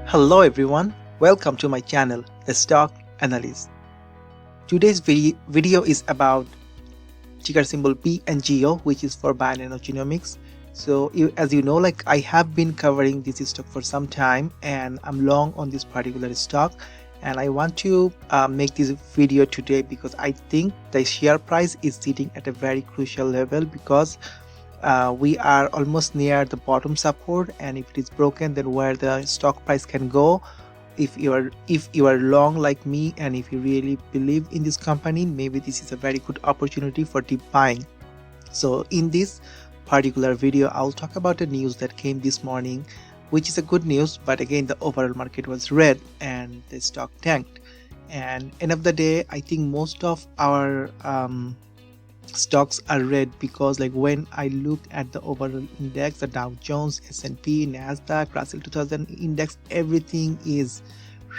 Hello everyone, welcome to my channel, The Stock Analyst. Today's video is about ticker symbol BNGO, which is for Bionano Genomics. So as you know, I have been covering this stock for some time and I'm long on this particular stock, and I want to make this video today because I think the share price is sitting at a very crucial level because we are almost near the bottom support, and if it is broken, then where the stock price can go. If you are long like me and if you really believe in this company, maybe this is a very good opportunity for deep buying. So in this particular video, I'll talk about the news that came this morning, which is a good news, but again the overall market was red and the stock tanked. And end of the day, I think most of our stocks are red because when I look at the overall index, the Dow Jones, S&P, Nasdaq, Russell 2000 index, everything is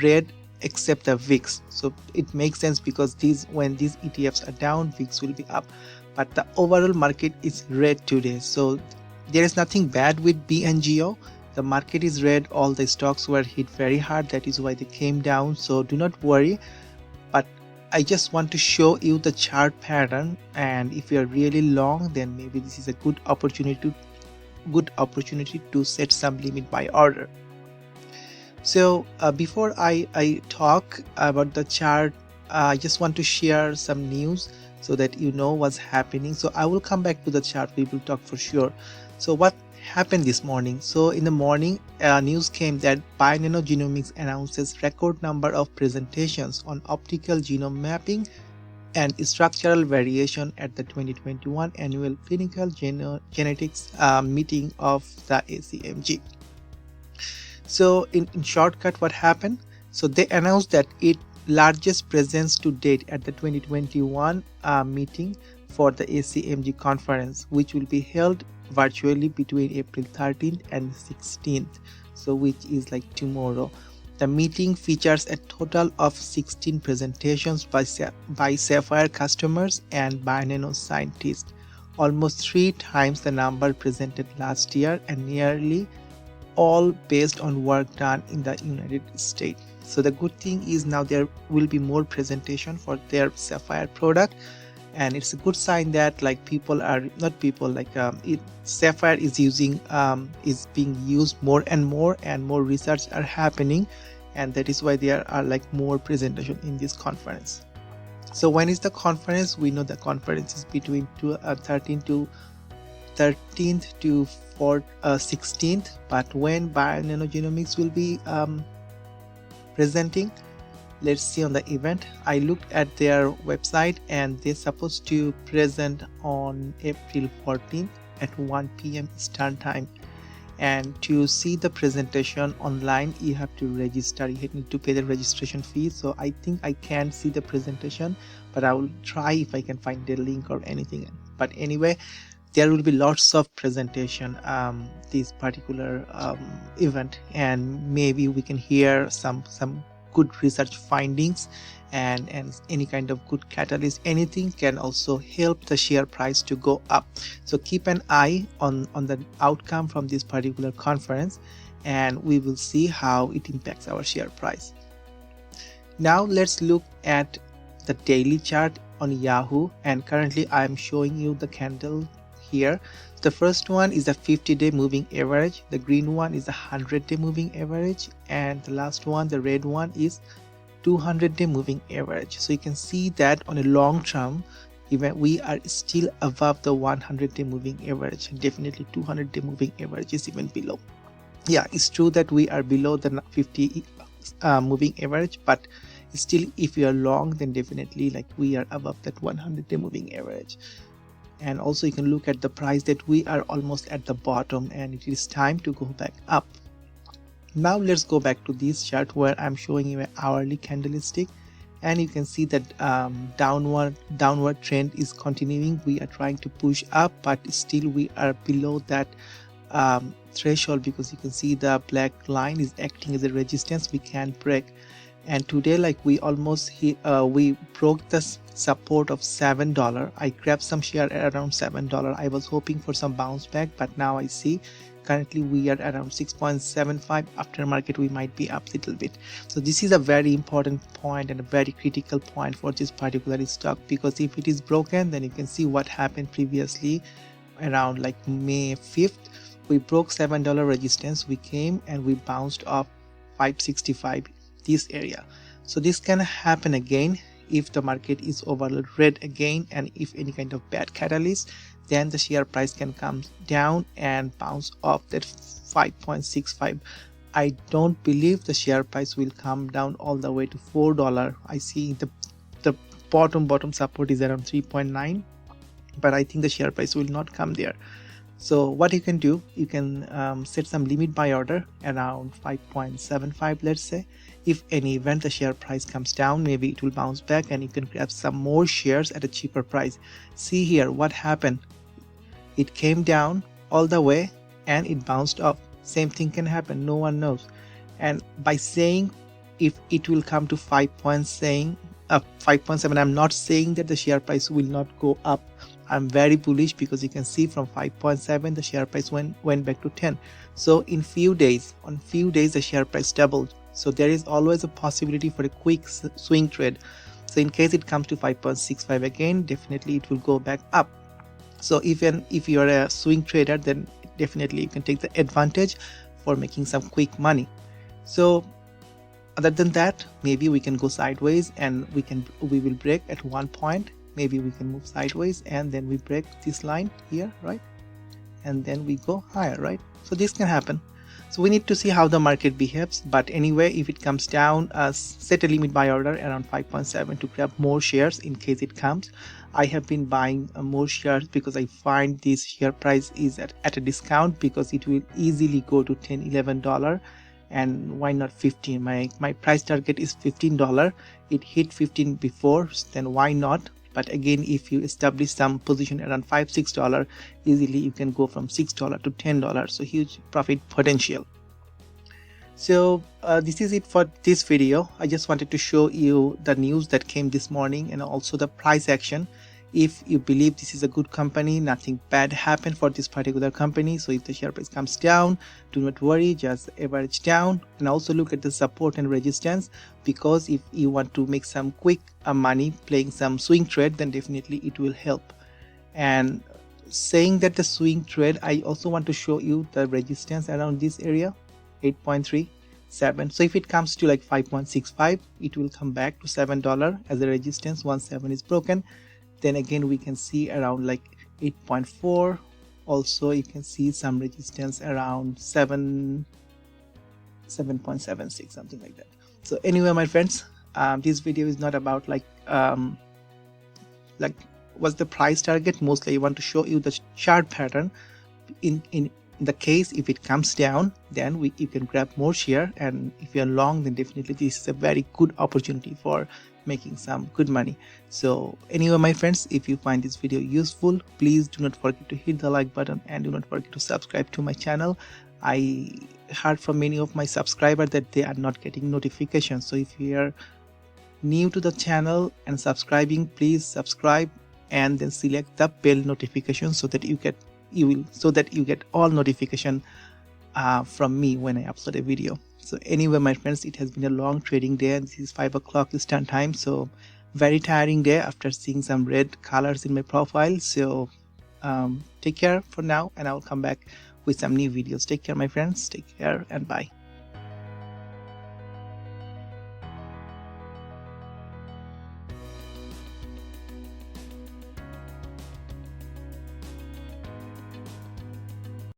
red except the VIX. So it makes sense because when these ETFs are down, VIX will be up, but the overall market is red today. So there is nothing bad with BNGO. The market is red, all the stocks were hit very hard, that is why they came down, so do not worry. But I just want to show you the chart pattern, and if you are really long, then maybe this is a good opportunity to set some limit buy order. So before I talk about the chart, I just want to share some news so that you know what's happening. So I will come back to the chart, we will talk for sure. So what happened this morning? So in the morning, news came that Bionano Genomics announces record number of presentations on optical genome mapping and structural variation at the 2021 annual clinical genetics meeting of the ACMG. So in shortcut, what happened? So they announced that its largest presence to date at the 2021 meeting for the ACMG conference, which will be held virtually between April 13th and 16th, so which is tomorrow. The meeting features a total of 16 presentations by Sapphire customers and Bionano scientists, almost 3 times the number presented last year, and nearly all based on work done in the United States. So the good thing is now there will be more presentation for their Sapphire product, and it's a good sign that Sapphire is being used more and more research are happening, and that is why there are more presentation in this conference. So when is the conference? We know the conference is between 13th to 16th, but when Bionano Genomics will be presenting, let's see on the event. I looked at their website and they're supposed to present on April 14th at 1 p.m. Eastern time, and to see the presentation online you have to register, you need to pay the registration fee. So I think I can't see the presentation, but I will try if I can find the link or anything. But anyway, there will be lots of presentation this particular event, and maybe we can hear some good research findings and any kind of good catalyst. Anything can also help the share price to go up. So keep an eye on the outcome from this particular conference, and we will see how it impacts our share price. Now let's look at the daily chart on Yahoo, and currently I am showing you the candle here. The first one is the 50-day moving average, the green one is the 100-day moving average, and the last one, the red one, is 200-day moving average. So you can see that on a long term, even we are still above the 100-day moving average. Definitely 200-day moving average is even below. Yeah, it's true that we are below the 50 moving average, but still if you are long, then definitely we are above that 100-day moving average. And also you can look at the price that we are almost at the bottom and it is time to go back up. Now let's go back to this chart where I'm showing you an hourly candlestick, and you can see that downward trend is continuing. We are trying to push up, but still we are below that threshold, because you can see the black line is acting as a resistance. We can't break, and today we almost hit we broke the support of $7. I grabbed some share at around $7. I was hoping for some bounce back, but now I see currently we are around 6.75. After market we might be up a little bit. So this is a very important point and a very critical point for this particular stock, because if it is broken, then you can see what happened previously around like May 5th. We broke $7 resistance, we came and we bounced off 565, this area. So this can happen again if the market is overall red again, and if any kind of bad catalyst, then the share price can come down and bounce off that 5.65. I don't believe the share price will come down all the way to $4. I see the bottom support is around 3.9, but I think the share price will not come there. So what you can do, you can set some limit buy order around 5.75, let's say. If any event the share price comes down, maybe it will bounce back and you can grab some more shares at a cheaper price. See here what happened. It came down all the way and it bounced up. Same thing can happen, no one knows. And by saying if it will come to 5.7, I'm not saying that the share price will not go up. I'm very bullish, because you can see from 5.7 the share price went back to 10. So in few days the share price doubled. So there is always a possibility for a quick swing trade. So in case it comes to 5.65 again, definitely it will go back up. So even if you are a swing trader, then definitely you can take the advantage for making some quick money. So other than that, maybe we can go sideways and we will break at one point. Maybe we can move sideways and then we break this line here, right? And then we go higher, right? So this can happen. So we need to see how the market behaves. But anyway, if it comes down, set a limit buy order around 5.7 to grab more shares in case it comes. I have been buying more shares because I find this share price is at a discount, because it will easily go to $10-11. And why not 15? My price target is $15. It hit 15 before, then why not? But again, if you establish some position around $5-6, easily you can go from $6 to $10. So huge profit potential. So this is it for this video. I just wanted to show you the news that came this morning and also the price action. If you believe this is a good company, nothing bad happened for this particular company. So if the share price comes down, do not worry, just average down, and also look at the support and resistance, because if you want to make some quick money playing some swing trade, then definitely it will help. And saying that the swing trade, I also want to show you the resistance around this area, 8.37. So if it comes to like 5.65, it will come back to $7 as a resistance once 7 is broken. Then again we can see around like 8.4. Also you can see some resistance around 7.76, something like that. So anyway, my friends, this video is not about like what's the price target. Mostly I want to show you the chart pattern. In the case if it comes down, then you can grab more share, and if you're long, then definitely this is a very good opportunity for making some good money. So anyway, my friends, if you find this video useful, please do not forget to hit the like button and do not forget to subscribe to my channel. I heard from many of my subscribers that they are not getting notifications. So if you are new to the channel and subscribing, please subscribe and then select the bell notification so that you get all notification from me when I upload a video. So anyway, my friends, it has been a long trading day, and this is 5 o'clock Eastern time, so very tiring day after seeing some red colors in my profile. So take care for now, and I will come back with some new videos. Take care, my friends. Take care and bye.